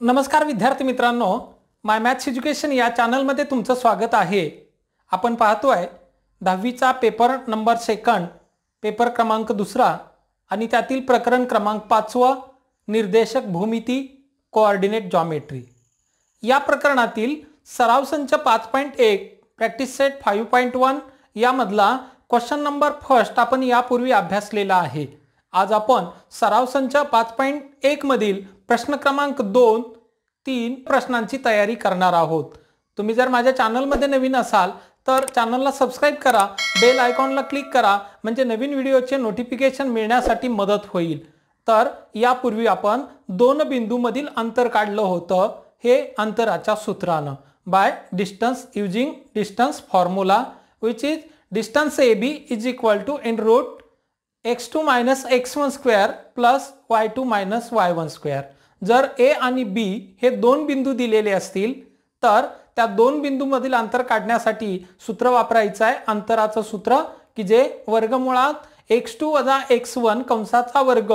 नमस्कार विद्यार्थी मित्रांनो, माय मॅथ्स एज्युकेशन या चॅनलमध्ये तुमचं स्वागत आहे। आपण पाहतोय 10वीचा पेपर नंबर 2, पेपर क्रमांक 2 आणि त्यातील प्रकरण क्रमांक 5 निर्देशक भूमिती कोऑर्डिनेट जॉमेट्री। या प्रकरणातील सराव संच 5.1 प्रॅक्टिस सेट 5.1 यामधला क्वेश्चन नंबर फर्स्ट आपण यापूर्वी अभ्यासलेला आहे। आज आपण सराव संच 5.1 मधील प्रश्न क्रमांक 2, 3 प्रश्नांची तयारी करणार आहोत। तुम्ही जर माझ्या चॅनलमध्ये नवीन असाल तर चॅनलला सबस्क्राइब करा, बेल आयकॉनला क्लिक करा, म्हणजे नवीन व्हिडिओचे नोटिफिकेशन मिळण्यासाठी मदत होईल। तर यापूर्वी आपण दोन बिंदूमधील अंतर काढलं होतं, हे अंतराच्या सूत्रानं by distance using distance formula which is distance AB is equal to in root x2 minus x1 square plus y2 minus y1 square। जर A आणि B हे दोन बिंदू दिलेले असतील तर त्या दोन बिंदूमधील अंतर काढण्यासाठी सूत्र वापरायचं आहे, अंतराचं सूत्र की जे वर्गमुळात x2 वजा x1 कंसाचा वर्ग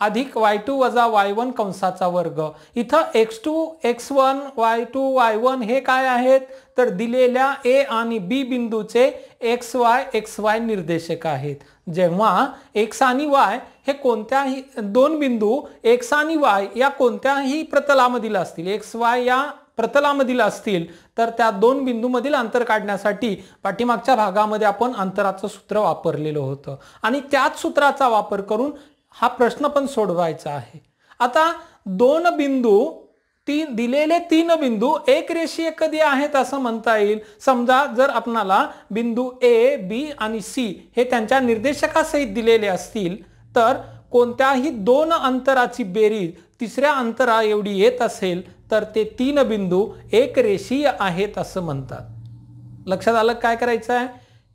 अधिक y2 वजा y1 कंसाचा वर्ग। इथं x2 x1 y2 y1 हे काय आहेत तर दिलेल्या A आणि B बिंदूचे xy निर्देशक आहेत। जेव्हा x आणि y हे कोणत्याही दोन बिंदू x आणि y या कोणत्याही प्रतलामधील असतील, xy या प्रतलामधील असतील तर त्या दोन बिंदूमधील अंतर काढण्यासाठी पाठीमागच्या भागामध्ये आपण अंतराचं सूत्र वापरलेलं होतं आणि त्याच सूत्राचा वापर करून हा प्रश्न पण सोडवायचा आहे। आता दोन बिंदू दिलेले तीन बिंदू एक रेषीय कधी आहेत असं म्हणता येईल। समजा जर आपणाला बिंदू A, B आणि C हे त्यांच्या निर्देशकासहित दिलेले असतील तर कोणत्याही दोन अंतराची बेरीज तिसऱ्या अंतरा एवढी येत असेल तर ते तीन बिंदू एक रेषीय आहेत असं म्हणतात। लक्षात आलं काय करायचं आहे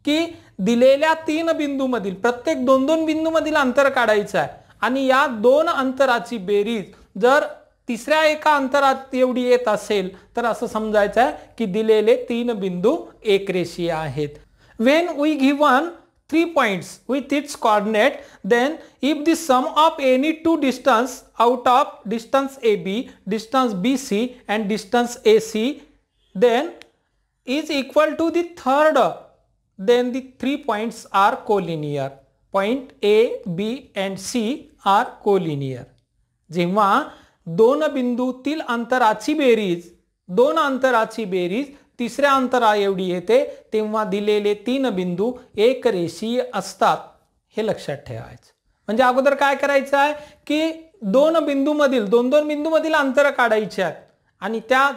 की दिलेल्या तीन बिंदूमधील प्रत्येक दोन दोन बिंदूमधील अंतर काढायचं आहे आणि या दोन अंतराची बेरीज जर तिसऱ्या एका अंतरात एवढी येत असेल तर असं समजायचं आहे की दिलेले तीन बिंदू एकरेषीय आहेत। When we given 3 points with its coordinate, then if the sum of any two distance out of distance AB, distance BC and distance AC then is equal to the third, then the 3 points are collinear. Point A, B and C are collinear. जेव्हा दोन बिंदूतील अंतराची बेरीज तिसऱ्या अंतरा एवढी येते तेव्हा दिलेले तीन बिंदू एक रेषीय असतात, हे लक्षात ठेवायचं। म्हणजे अगोदर काय करायचं आहे की दोन बिंदूमधील अंतर काढायचे आहेत आणि त्या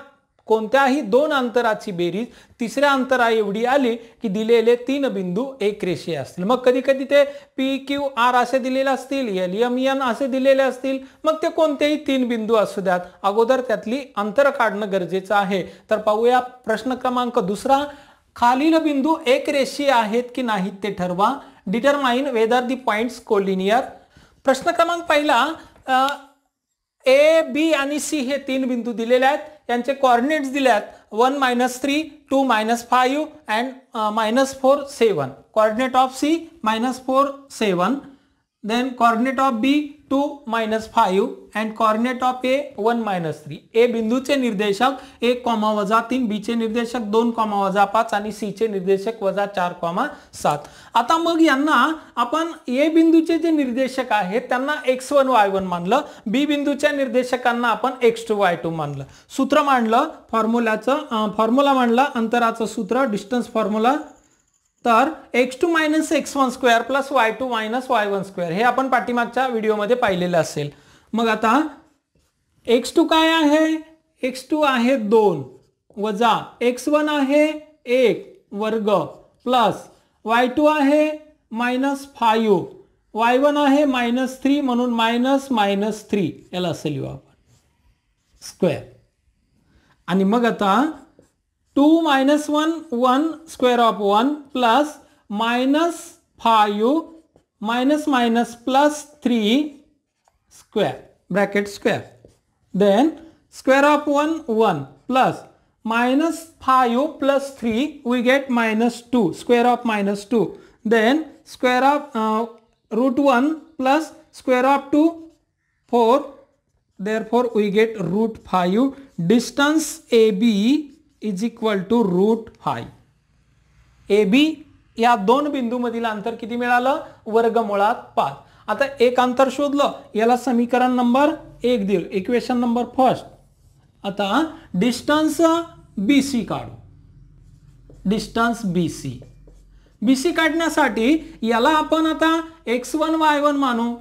कोणत्याही दोन अंतराची बेरीज तिसऱ्या अंतरा एवढी आली की दिलेले तीन बिंदू एक रेषीय असतील। मग कधी कधी ते PQR असे दिलेले असतील, LMN असे दिलेले असतील, मग ते कोणतेही तीन बिंदू असू द्यात, अगोदर त्यातली अंतर काढणं गरजेचं आहे। तर पाहूया प्रश्न क्रमांक 2, खालील बिंदू एक रेषीय आहेत की नाहीत ते ठरवा। Determine whether the points collinear. प्रश्न क्रमांक 1, A, B आणि C हे तीन बिंदू दिलेले आहेत, यांचे कोऑर्डिनेट्स दिलेत 1 -3 2 -5 and -4 7। Coordinate of C -4 7, then coordinate of B 2 -5 and coordinate of A 1 -3। A बिंदूचे निर्देशक 1, -3, B चे निर्देशक 2, -5 आणि C चे निर्देशक -4, 7। आता मग यांना आपण A बिंदूचे जे निर्देशक आहेत त्यांना x1 y1 मानलं, B बिंदूच्या निर्देशकांना आपण x2 y2 मानलं, सूत्र मांडलं, फॉर्म्युला मांडला, अंतराचं सूत्र डिस्टन्स फॉर्म्युला। तर x2 minus x1 square plus y2 minus y1 square हे आपण पाठीमागच्या व्हिडिओमध्ये पाहिलेलं असेल। मग आता x2 काय आहे, x2 आहे 2 वजा x1 आहे 1 वर्ग प्लस y2 आहे -5, y1 आहे -3 म्हणून -3 याला असं लिहू आपण स्क्वेअर। आणि मग आता 2 - 1 square of 1 plus -5 plus 3 square bracket square, then square of 1 plus -5 plus 3 we get -2, square of -2, then square of root 1 plus square of 2 4 therefore we get root 5. Distance AB is equal to root 5. AB या दोन बिंदूमधील अंतर किती मिळालं? वर्गमुळात 5. आता एक अंतर शोधलं, याला समीकरण नंबर 1 दिलं, इक्वेशन नंबर फर्स्ट. आता डिस्टन्स BC काढू. डिस्टन्स BC काढण्यासाठी याला आपण आता x1 y1 मानू.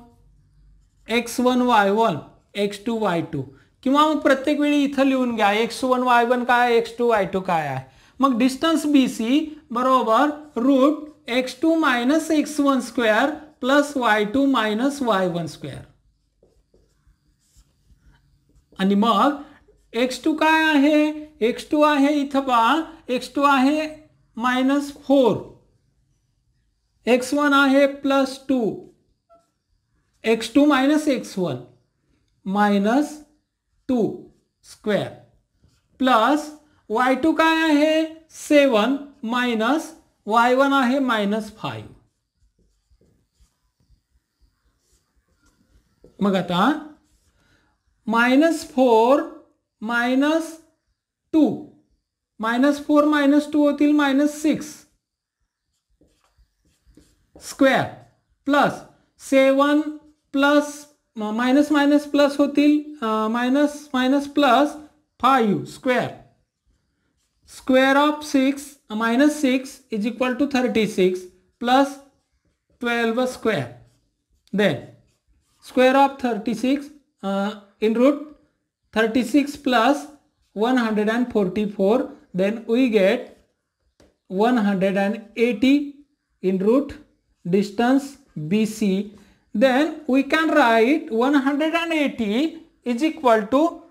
x1 y1 x2 y2, किंवा मग प्रत्येक वेळी इथं लिहून घ्या x1 y1 काय x2 y2 काय आहे. मग डिस्टन्स BC बरोबर root x2 minus x1 square plus y2 minus y1 square. आणि मग x2 काय आहे? x2 आहे इथं पहा, x2 आहे -4, x1 आहे +2, x2 minus x1 -2 square plus y2 काय आहे 7 मायनस y1 आहे -5. मग आता -4 -2, -4 -2 होतील -6 square plus 7 plus minus minus plus होतील minus minus plus 5 square. Square of 6 minus 6 is equal to 36 plus 12 square. Then square of 36 in root 36 plus 144. Then we get 180 in root distance BC. Then we can write 180 is equal to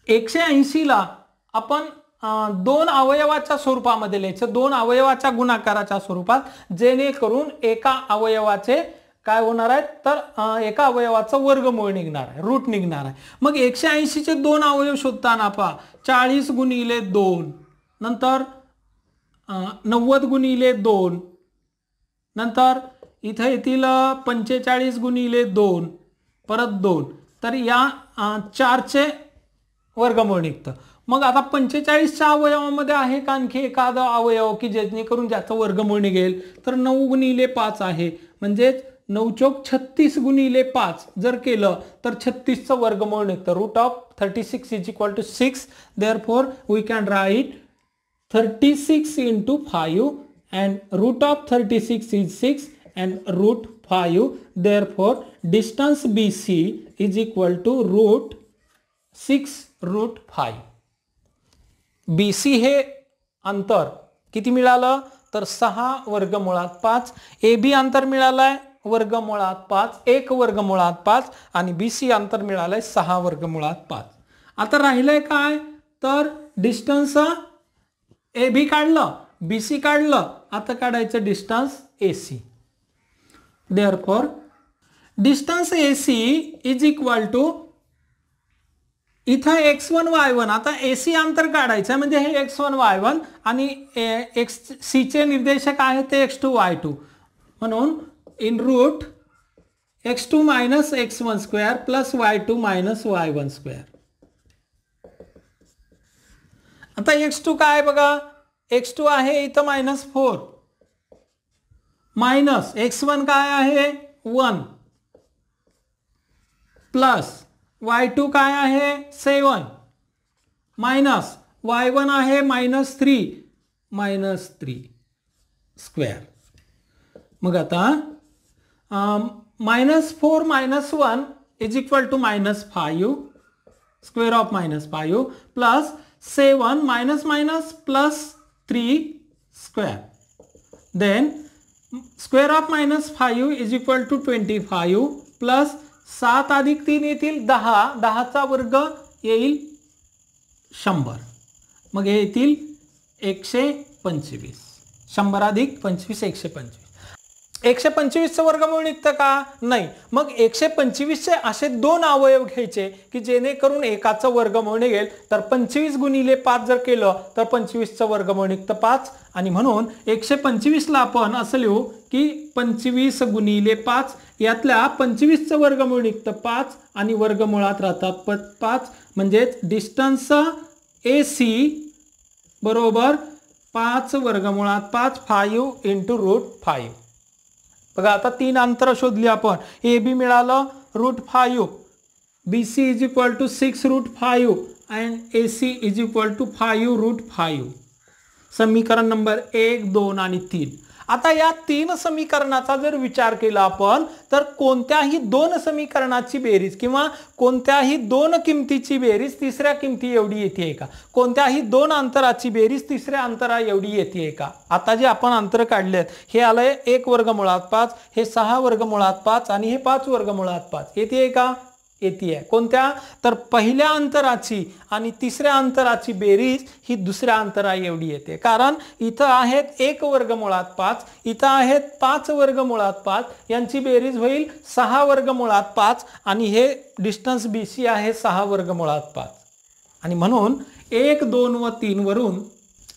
180 ला आपण दोन अवयवाच्या स्वरूपामध्ये लिहायचं, दोन अवयवाच्या गुणाकाराच्या स्वरूपात, जेणेकरून एका अवयवाचे काय होणार आहे तर एका अवयवाचं वर्गमूळ निघणार आहे, रूट निघणार आहे. मग 180 चे दोन अवयव शोधताना पहा 40 गुणिले 2, नंतर 90 गुणिले 2, नंतर इथे येतील 45 गुणिले 2 परत 2, तर या 4 चे वर्गमूळ निघतं. मग आता 45 च्या अवयवामध्ये आहे का आणखी एखादा अवयव की जेणेकरून ज्याचं वर्गमूळ निघेल, तर 9 गुणिले 5 आहे, म्हणजे 9 चौक 36 गुणिले 5 जर केलं तर 36 चं वर्गमूळ निघतं. Root of 36 is equal to 6. Therefore we can write 36 into 5 and root of 36 is 6 and root 5. Therefore distance BC is equal to root 6 root 5. BC हे अंतर किती मिळालं तर 6 वर्गमुळात 5. AB अंतर मिळालंय वर्गमुळात 5, 1 वर्गमुळात 5, आणि BC अंतर मिळालंय 6 वर्गमुळात 5. आता राहिलंय काय तर डिस्टन्स AB काढलं, BC काढलं, आता काढायचं distance AC. Therefore distance AC is equal to इथं x1 y1, आता AC अंतर काढायचं म्हणजे हे x1 y1 आणि C चे निर्देशक आहे ते x2 y2, म्हणून in root x2 minus x1 square plus y2 minus y1 square. आता x2 काय बघा, x2 आहे इथं -4 मायनस x1 काय आहे 1 प्लस y2 काय आहे 7 मायनस y1 आहे -3 स्क्वेअर. मग आता -4 - 1 is equal to -5 square of -5 plus 7 minus minus plus 3 square. Then square of -5 is equal to 25 plus 7 अधिक 3 येतील 10, 10चा वर्ग येईल 100, मग हे येतील 125. 100 अधिक 25 125. 125चं वर्गमूळ निघतं का? नाही. मग 125चे असे दोन अवयव घ्यायचे की जेणेकरून एकाचं वर्गमूळ निघेल. तर 25 गुणिले 5 जर केलं तर 25चं वर्गमूळ निघतं 5. आणि म्हणून 125ला आपण असं लिहू की 25 गुणिले 5, यातल्या 25चं वर्गमूळ निघतं 5 आणि वर्गमुळात राहतात 5. म्हणजेच डिस्टन्स AC बरोबर 5 वर्गमुळात 5, 5 इंटू √5. बघा आता 3 अंतर शोधली आपण. AB मिळालं √5, BC is equal to 6 √5 and AC is equal to 5 √5. समीकरण नंबर 1, 2 आणि 3. आता या 3 समीकरणाचा जर विचार केला आपण तर कोणत्याही 2 समीकरणाची बेरीज किंवा कोणत्याही 2 किमतीची बेरीज तिसऱ्या किमती एवढी येते का? कोणत्याही 2 अंतराची बेरीज तिसऱ्या अंतरा एवढी येते का? आता जे आपण अंतर काढलेत हे आलंय 1 वर्गमुळात 5, हे 6 वर्गमुळात 5 आणि हे 5 वर्गमुळात 5. येते का? येते. कोणत्या? तर पहिल्या अंतराची आणि तिसऱ्या अंतराची बेरीज ही दुसऱ्या अंतरा एवढी येते. कारण इथं आहेत 1 वर्गमुळात 5, इथं आहेत 5 वर्गमुळात 5, यांची बेरीज होईल 6 वर्गमुळात 5 आणि हे डिस्टन्स BC आहे 6 वर्गमुळात 5. आणि म्हणून 1, 2 व 3 वरून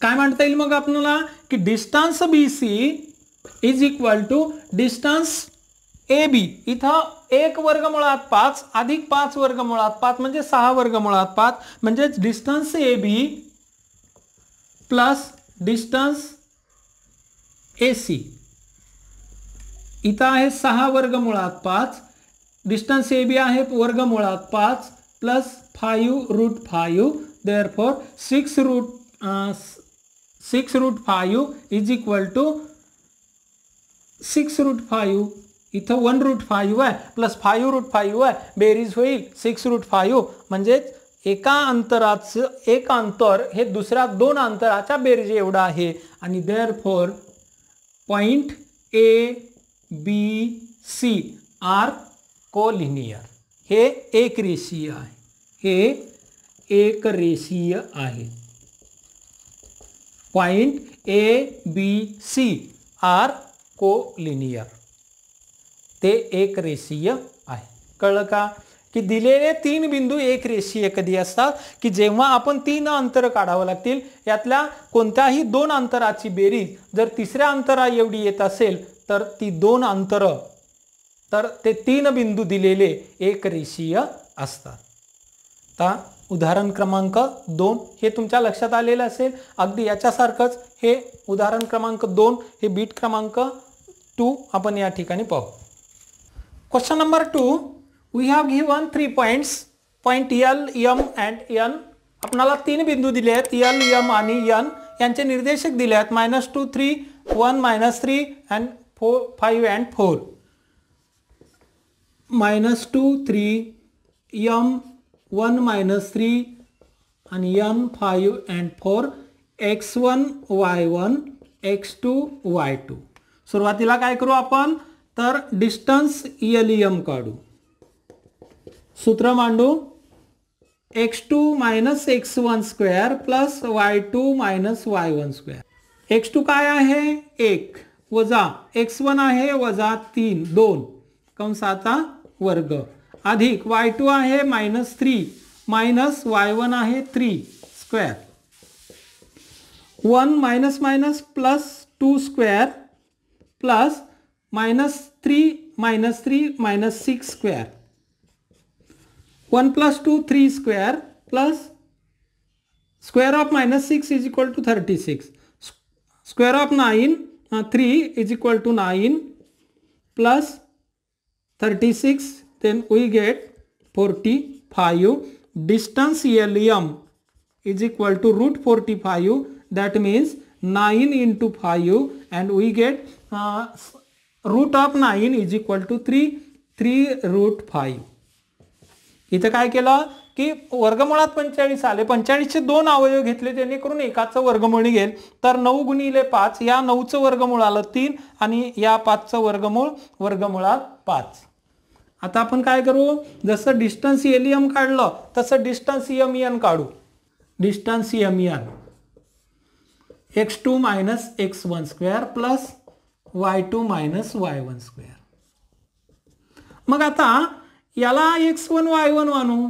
काय म्हणता येईल मग आपल्याला की distance BC is equal to distance AB. इथं 1 वर्गमुळात 5 अधिक 5 वर्गमुळात 5 म्हणजे 6 वर्गमुळात 5, म्हणजे distance AB plus distance AC. इथं आहे 6 वर्गमुळात 5, डिस्टन्स AB आहे वर्गमुळात 5 plus 5 √5. Therefore 6 √5 is equal to 6 √5. इथं 1 √5 आहे प्लस 5 √5 आहे, बेरीज होईल 6 √5. म्हणजेच एका अंतराचं एक अंतर हे दुसऱ्या 2 अंतराच्या बेरीज एवढं आहे. आणि therefore point ABC are collinear. हे एक रेषीय आहे, हे एक रेषीय आहे. पॉइंट ABC आर कोलिनियर, ते एक रेषीय आहे. कळलं का? की दिलेले 3 बिंदू एक रेषीय कधी असतात की जेव्हा आपण 3 अंतर काढावं लागतील, यातल्या कोणत्याही 2 अंतराची बेरीज जर तिसऱ्या अंतरा एवढी येत असेल तर ती 2 अंतर, तर ते 3 बिंदू दिलेले एक रेषीय असतात. आता उदाहरण क्रमांक 2 हे तुमच्या लक्षात आलेलं असेल. अगदी याच्यासारखंच हे उदाहरण क्रमांक 2 हे बीट क्रमांक 2 आपण या ठिकाणी पाहू. Question number 2, we have given 3 points, point L, M and N. आपल्याला 3 बिंदू दिले आहेत L, M आणि N. यांचे निर्देशक दिले आहेत -2, 3, 1, -3 and 4, 5 and 4. -2, 3, M, 1, -3 आणि N, 5 and 4. x1, y1, x2, y2. सुरुवातीला काय करू आपण तर डिस्टन्स LM काढू. सूत्र मांडू x2 - x1 square plus y2 - y1 square. x2 काय आहे 1 वजा x1 आहे वजा 3 2 कंसाचा वर्ग अधिक y2 आहे -3 मायनस y1 आहे 3 square. 1 minus minus plus 2 square plus -3 -6 square. 1 + 2 3 square plus square of -6 is equal to 36. Square of 3 is equal to 9 plus 36. Then we get 45. Distance LM is equal to √45. that means 9 into 5 and we get root of 9 is equal to 3 √5. इथं काय केलं की वर्गमुळात 45 आले. 45चे 2 अवयव घेतले जेणेकरून एकाचं वर्गमूळ निघेल. तर 9 गुणिले 5 या 9चं वर्गमूळ आलं 3 आणि या 5चं वर्गमुळात 5. आता आपण काय करू जसं डिस्टन्स LM काढलं तसं डिस्टन्स MN काढू. Distance MN x2 - x1 square plus y2 minus y1 square. मग आता याला x1 y1 मानू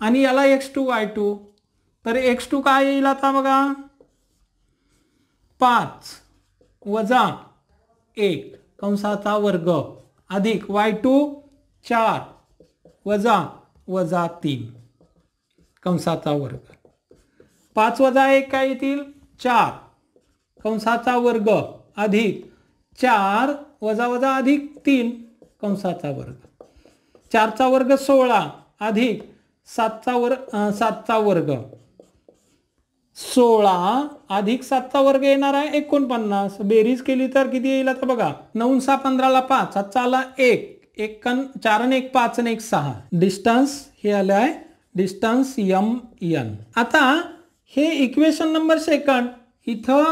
आणि याला x2 y2. तर x2 काय येईल आता बघा, 5 वजा 1 कंसाचा वर्ग अधिक y2 4 वजा 3 कंसाचा वर्ग. 5 वजा 1 काय येतील 4 कंसाचा वर्ग अधिक 4 वजा अधिक 3 कंसाचा वर्ग. 4 चा वर्ग 16 अधिक 7 चा वर्ग 16 अधिक 7 चा वर्ग येणार आहे 49. बेरीज केली तर किती येईल आता बघा, 9 6 15 ला 5, 7 आला 1, 4 आणि 1 5 आणि 1 6. डिस्टन्स हे आलं आहे डिस्टन्स mn. आता हे इक्वेशन नंबर सेकंड. इथं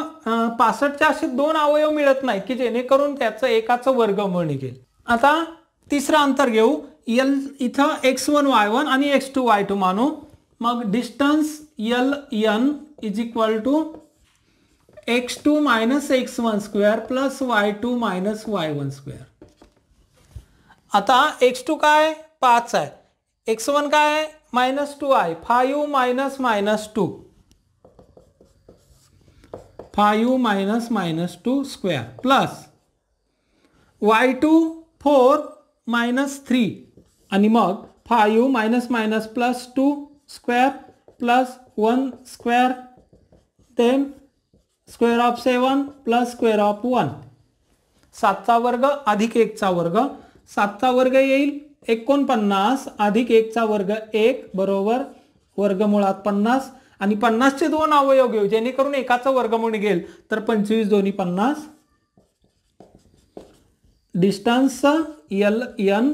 65चे असे 2 अवयव मिळत नाही की जेणेकरून त्याचं एकाचं वर्गमूळ निघेल. आता तिसरं अंतर घेऊ. इथं x1 y1 आणि x2 y2 मानू. मग distance ln is equal to x2 minus x1 square plus y2 minus y1 square. आता x2 काय 5 आहे, x1 काय -2 आहे, 5 minus 2 5 minus 2 square plus y2 4 minus 3 आणि मग 5 minus plus 2 square plus 1 square then square of 7 plus square of 1. 7 चा वर्ग अधिक 1 चा वर्ग. 7 चा वर्ग येईल 49 अधिक 1 चा वर्ग 1 बरोबर वर्गमुळात 50. आणि 50 चे 2 अवयव घेऊ जेणेकरून एकाचं वर्गमूळ निघेल. तर 25 दोन्ही 50. डिस्टन्स ln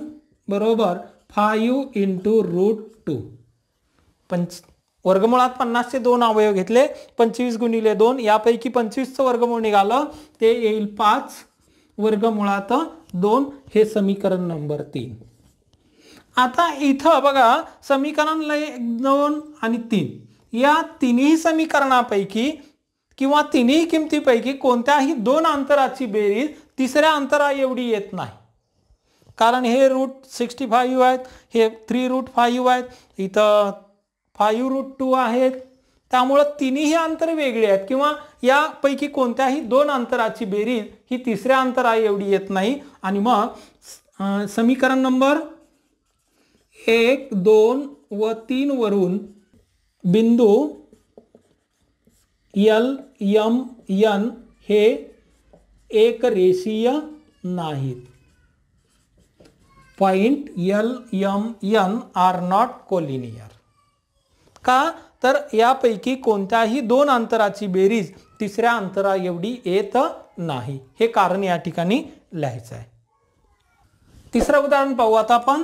बरोबर 5 इंटू √2. वर्गमुळात 50 चे 2 अवयव घेतले, 25 गुणिले 2 यापैकी 25 चं वर्गमूळ निघालं ते येईल 5 वर्गमुळात 2. हे समीकरण नंबर 3. आता इथं बघा समीकरण 2 आणि 3 या तिन्ही समीकरणापैकी किंवा तिन्ही किमतीपैकी कोणत्याही 2 अंतराची बेरीज तिसऱ्या अंतरा एवढी येत नाही. कारण हे √65 आहेत, हे 3√5 आहेत, इथं 5√2 आहेत. त्यामुळं तिन्ही अंतर वेगळे आहेत किंवा यापैकी कोणत्याही 2 अंतराची बेरीज ही तिसऱ्या अंतरा एवढी येत नाही. आणि मग समीकरण नंबर 1 2 व 3 वरून बिंदू L M N हे एक रेषीय नाहीत. Point L M N are not collinear. का तर यापैकी कोणत्याही 2 अंतराची बेरीज तिसऱ्या अंतरा एवढी येत नाही. हे कारण या ठिकाणी लिहायचं आहे. तिसरं उदाहरण पाहू आता आपण.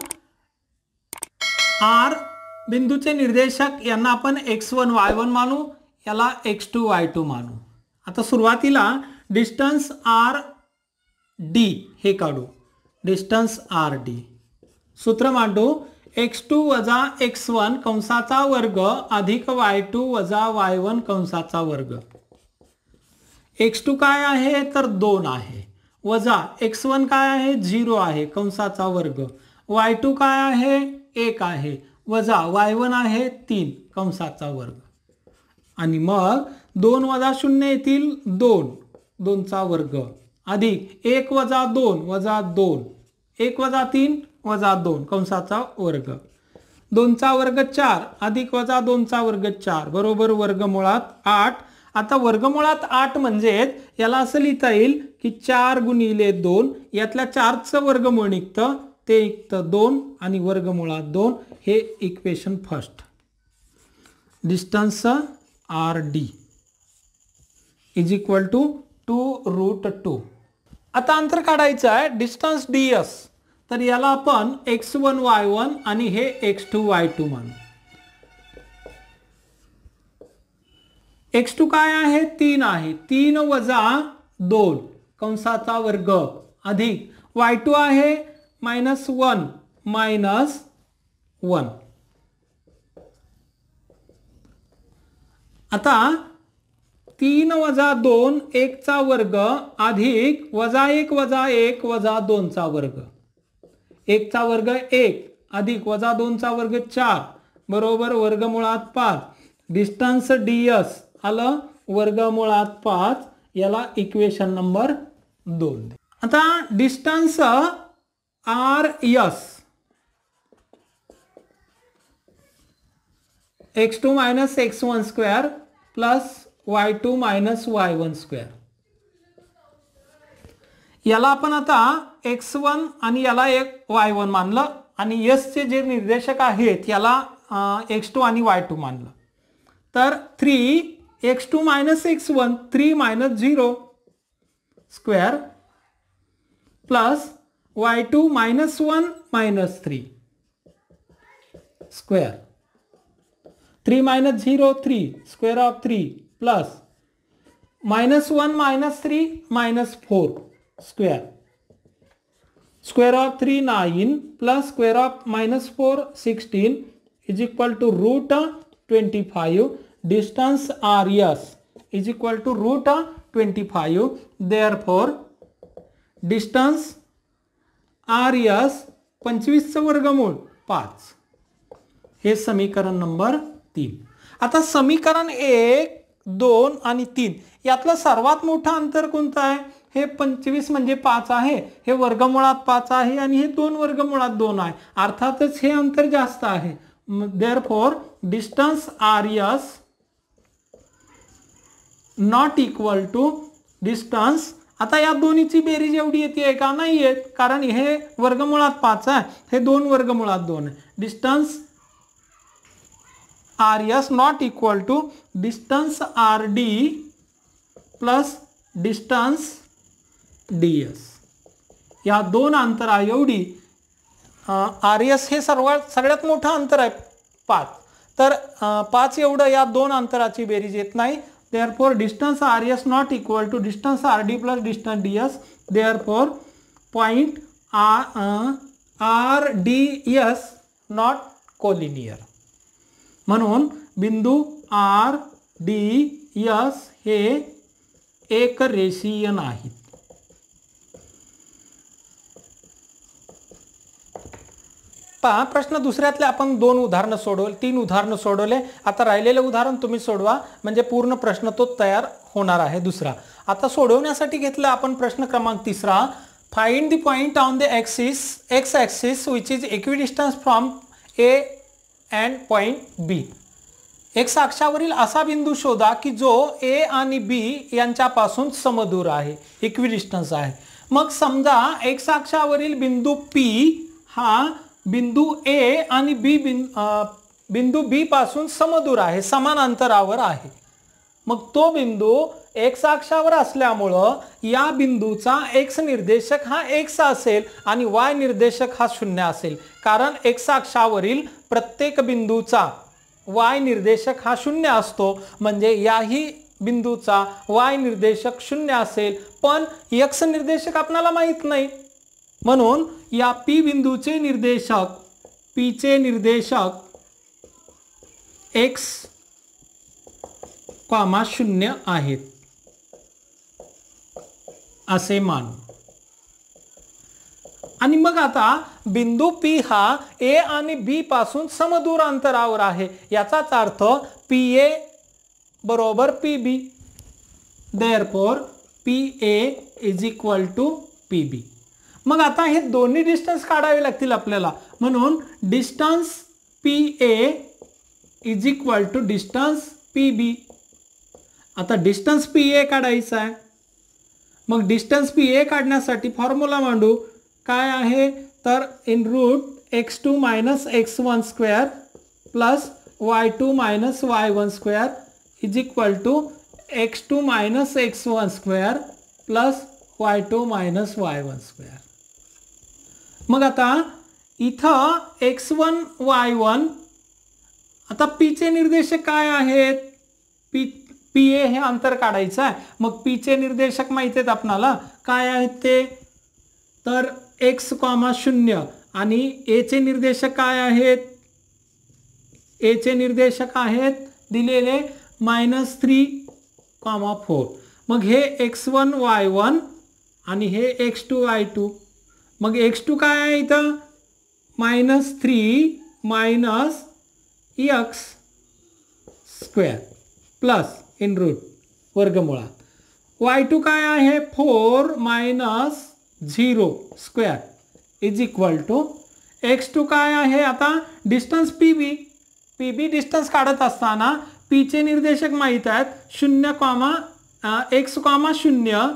R बिंदूचे निर्देशक यांना आपण x1 y1 मानू, याला x2 y2 मानू. आता सुरुवातीला डिस्टन्स RD हे काढू. डिस्टन्स RD सूत्र मांडू. x2 वजा x1 कंसाचा वर्ग अधिक y2 वजा y1 कंसाचा वर्ग. x2 काय आहे तर 2 आहे, वजा x1 काय आहे 0 आहे कंसाचा वर्ग, y2 काय आहे 1 आहे, वजा y1 आहे 3 कंसाचा वर्ग. आणि मग 2 वजा 0 येतील 2, 2 चा वर्ग अधिक 1 वजा 2 वजा 2, 1 वजा 3 वजा 2 कंसाचा वर्ग. 2 चा वर्ग 4 अधिक वजा 2 चा वर्ग 4 बरोबर वर्गमुळात 8. आता वर्गमुळात 8 म्हणजे याला असं लिहिता येईल की 4 गुणिले 2 यातल्या 4चं वर्गमूळ निघतं ते निघतं 2 आणि वर्गमुळात 2. हे equation first. Distance RD is equal to 2√2. आता अंतर काढायचं आहे डिस्टन्स DS. तर याला आपण x1 y1 आणि हे x2 y2 मानू. x2 काय आहे 3 आहे, 3 वजा 2 कंसाचा वर्ग अधिक y2 आहे -1 -1. आता 3 वजा 2 1 चा वर्ग अधिक वजा 1 वजा 1 वजा 2 चा वर्ग, 1 चा वर्ग 1 अधिक वजा 2 चा वर्ग 4 बरोबर वर्गमुळात 5. डिस्टन्स ds आलं वर्गमुळात 5. याला इक्वेशन नंबर 2. आता distance rs x2 minus x1 square plus y2 minus y1 square. याला आपण आता x1 आणि याला एक y1 मानलं आणि s चे जे निर्देशक आहेत याला x2 आणि y2 मानलं. तर 3x2 minus x1 3 minus 0 square plus y2 minus 1 minus 3 square. 3 minus 0 3 square of 3 plus minus 1 minus 3 minus 4 square. Square of 3 9 plus square of minus 4 16 is equal to root 25. Distance rs is equal to root 25. Therefore distance rs 25 चं वर्गमूळ 5. हे समीकरण number 3. आता समीकरण 1 2 आणि 3 यातलं सर्वात मोठं अंतर कोणतं आहे? हे 25 म्हणजे 5 आहे, हे वर्गमुळात 5 आहे आणि हे 2 वर्गमुळात 2 आहे. अर्थातच हे अंतर जास्त आहे. Therefore distance rs not equal to distance. आता या दोन्हीची बेरीज एवढी येते का? नाही येत, कारण हे वर्गमुळात 5 आहे, हे 2 वर्गमुळात 2 आहे. Distance rs not equal to distance rd plus distance ds. या दोन अंतरा एवढी rs हे सगळ्यात मोठं अंतर आहे 5. तर 5 एवढं या दोन अंतराची बेरीज येत नाही. Therefore distance rs not equal to distance rd plus distance ds. Therefore point rds not collinear. म्हणून बिंदू r d s हे एक रेषीय नाहीत. पहा प्रश्न दुसऱ्यातले आपण 2 उदाहरणं सोडवले, 3 उदाहरणं सोडवले. आता राहिलेले उदाहरण तुम्ही सोडवा म्हणजे पूर्ण प्रश्न तो तयार होणार आहे. दुसरा आता सोडवण्यासाठी घेतला आपण प्रश्न क्रमांक 3. Find the point on the axis x axis which is equidistance from a and point b. x अक्षावरील असा बिंदू शोधा की जो a आणि b यांच्यापासून समदूर आहे, इक्विडिस्टन्स आहे. मग समजा x अक्षावरील बिंदू p हा बिंदू a आणि बिंदू b पासून समदूर आहे, समान अंतरावर आहे. मग तो बिंदू x अक्षावर असल्यामुळं या बिंदूचा x निर्देशक हा x असेल आणि y निर्देशक हा 0 असेल. कारण x अक्षावरील प्रत्येक बिंदूचा y निर्देशक हा 0 असतो, म्हणजे याही बिंदूचा y निर्देशक 0 असेल. पण x निर्देशक आपल्याला माहित नाही, म्हणून या p बिंदूचे निर्देशक p चे निर्देशक x, 0 आहेत असे मानू. आणि मग आता बिंदू p हा a आणि b पासून समदूर अंतरावर आहे. याचाच अर्थ pa बरोबर pb. Therefore pa is equal to pb. मग आता हे दोन्ही डिस्टन्स काढावे लागतील आपल्याला. म्हणून distance pa is equal to distance pb. आता डिस्टन्स pa काढायचा आहे. मग डिस्टन्स pa काढण्यासाठी फॉर्म्युला मांडू. काय आहे तर in root x2 minus x1 square plus y2 minus y1 square is equal to x2 minus x1 square plus y2 minus y1 square. मग आता इथं x1 y1 आता p चे निर्देशक काय आहेत? pa हे अंतर काढायचं आहे. मग p चे निर्देशक माहिती आहेत आपणाला काय आहेत ते, तर x, 0 आणि a चे निर्देशक काय आहेत? a चे निर्देशक आहेत दिलेले -3 4. मग हे x1 y1 आणि हे x2 y2. मग x2 काय आहे इथं -3 minus x square plus in root वर्गमुळात. y2 काय आहे 4 minus 0 square is equal to x2 काय आहे. आता डिस्टन्स पीबी डिस्टन्स काढत असताना पी चे निर्देशक माहित आहेत 0, x, 0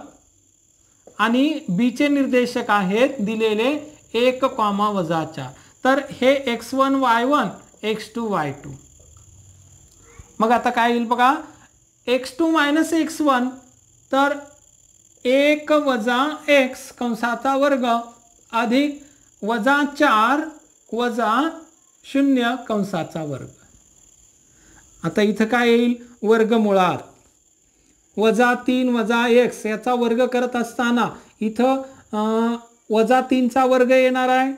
आणि बी चे निर्देशक आहेत दिलेले 1, -4. तर हे x1 y1 x2 y2. मग आता काय येईल बघा x2 मायनस x1 तर 1 वजा x कंसाचा वर्ग अधिक -4 वजा 0 कंसाचा वर्ग. आता इथं काय येईल वर्गमुळात -3 वजा x याचा वर्ग करत असताना इथं -3 चा वर्ग येणार आहे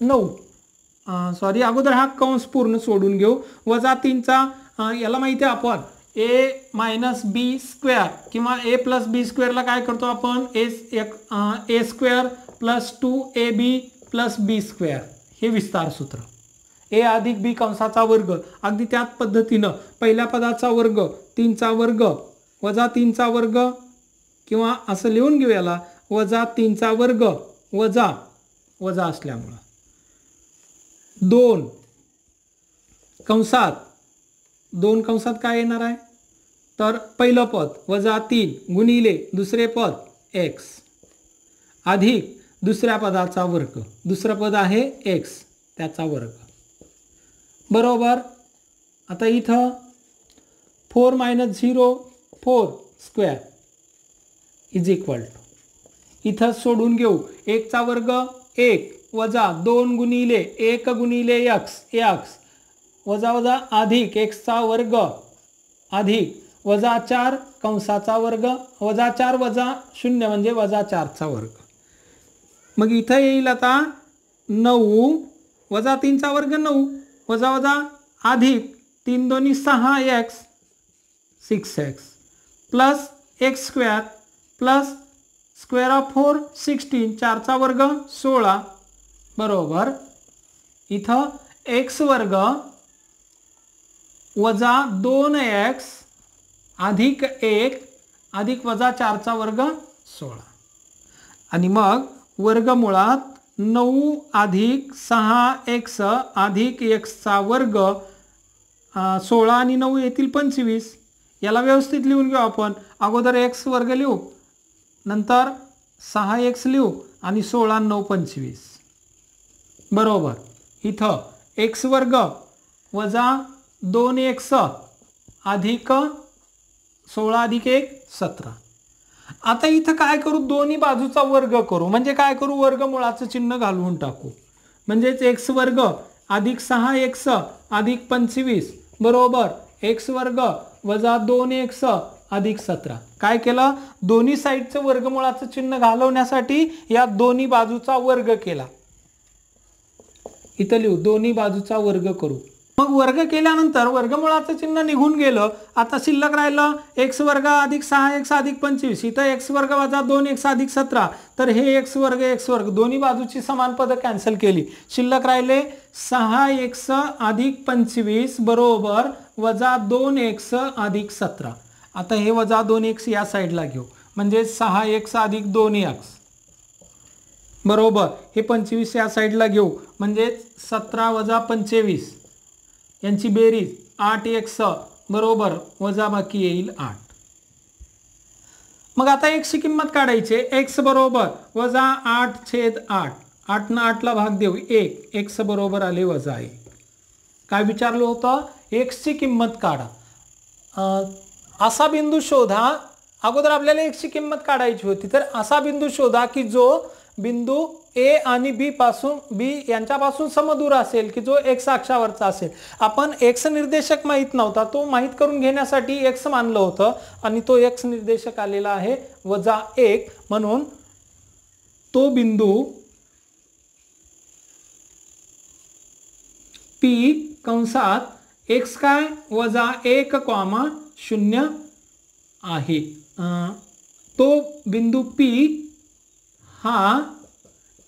9. सॉरी अगोदर हा कंस पूर्ण सोडून घेऊ. -3 चा याला माहिती आहे आपण a मायनस बी स्क्वेअर किंवा a प्लस बी स्क्वेअरला काय करतो आपण a square plus 2ab plus B square हे विस्तार सूत्र. a अधिक b कंसाचा वर्ग अगदी त्याच पद्धतीनं पहिल्या पदाचा वर्ग 3 चा वर्ग वजा 3 चा वर्ग किंवा असं लिहून घेऊ याला -3 चा वर्ग वजा असल्यामुळं 2 कंसात काय येणार आहे तर पहिलं पद -3 गुणिले दुसरे पद x अधिक दुसऱ्या पदाचा वर्ग. दुसरं पद आहे x त्याचा वर्ग बरोबर. आता इथं 4 minus 0 4 square is equal to इथं सोडून घेऊ 1 चा वर्ग 1 वजा 2 गुणिले 1 गुणिले x वजा अधिक x चा वर्ग अधिक -4 कंसाचा वर्ग -4 वजा 0 म्हणजे -4 चा वर्ग. मग इथं येईल आता 9 वजा 3 चा वर्ग 9 वजा अधिक 3 दोन्ही 6x 6x plus x square plus square of 4 16 4 चा वर्ग 16 बरोबर. इथं x वर्ग वजा 2x अधिक 1 अधिक -4 चा वर्ग 16 आणि मग वर्गमुळात 9 अधिक 6x अधिक x चा वर्ग 16 आणि 9 येतील 25. याला व्यवस्थित लिहून घेऊ आपण. अगोदर x वर्ग लिहू नंतर 6x लिहू आणि 16 9 25 बरोबर. इथं x वर्ग वजा 2x अधिक 16 अधिक 1 17. आता इथं काय करू दोन्ही बाजूचा वर्ग करू म्हणजे काय करू वर्गमुळाचं चिन्ह घालवून टाकू म्हणजेच x वर्ग अधिक 6x अधिक 25 बरोबर x वर्ग वजा 2x अधिक 17. काय केलं दोन्ही साईडचं वर्गमुळाचं चिन्ह घालवण्यासाठी या दोन्ही बाजूचा वर्ग केला. इथं लिहू दोन्ही बाजूचा वर्ग करू. मग वर्ग केल्यानंतर वर्गमुळाचं चिन्ह निघून गेलं. आता शिल्लक राहिलं x वर्ग अधिक 6x अधिक 25. इथं x वर्ग वजा 2x अधिक 17 तर हे x वर्ग दोन्ही बाजूची समान पद कॅन्सल केली. शिल्लक राहिले 6x अधिक 25 बरोबर वजा 2x अधिक 17. आता हे वजा 2x या साईडला घेऊ म्हणजे 6x अधिक 2x बरोबर हे 25 या साईडला घेऊ म्हणजे 17 वजा 25 यांची बेरीज 8x बरोबर वजा बाकी येईल 8. मग आता x ची किंमत काढायची. x बरोबर वजा 8/8 8 न 8 ला भाग देऊ 1 x बरोबर आले वजा 1. काय विचारलं होतं x ची किंमत काढा. असा बिंदू शोधा. अगोदर आपल्याला x ची किंमत काढायची होती तर असा बिंदू शोधा की जो बिंदू A आणि B यांच्यापासून समदूर असेल की जो x अक्षावरचा असेल. आपण x निर्देशक माहित नव्हता तो माहित करून घेण्यासाठी x मानलं होतं आणि तो x निर्देशक आलेला आहे वजा 1 म्हणून तो बिंदू P कंसात x काय वजा 1, शून्य आहे. तो बिंदू P हा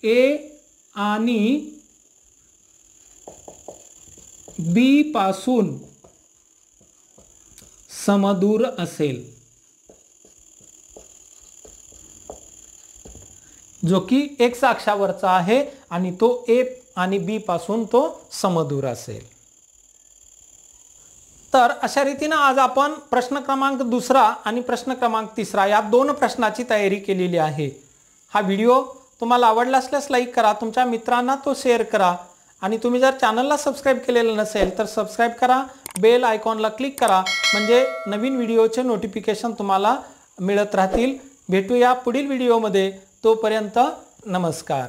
A आणि B पासून समदूर असेल, जो की x अक्षावरचा आहे आणि तो A आणि B पासून तो समदूर असेल. तर अशा रीतीने आज आपण प्रश्न क्रमांक 2 आणि प्रश्न क्रमांक 3 या दोन प्रश्नाची तयारी केलेली आहे. हा व्हिडिओ तुम्हाला आवडला असल्यास लाईक करा, तुमच्या मित्रांना तो शेअर करा आणि तुम्ही जर चॅनलला सबस्क्राइब केलेलं नसेल तर सबस्क्राइब करा, बेल आयकॉनला क्लिक करा, म्हणजे नवीन व्हिडिओचे नोटिफिकेशन तुम्हाला मिळत राहतील. भेटूया पुढील व्हिडिओमध्ये. तोपर्यंत नमस्कार.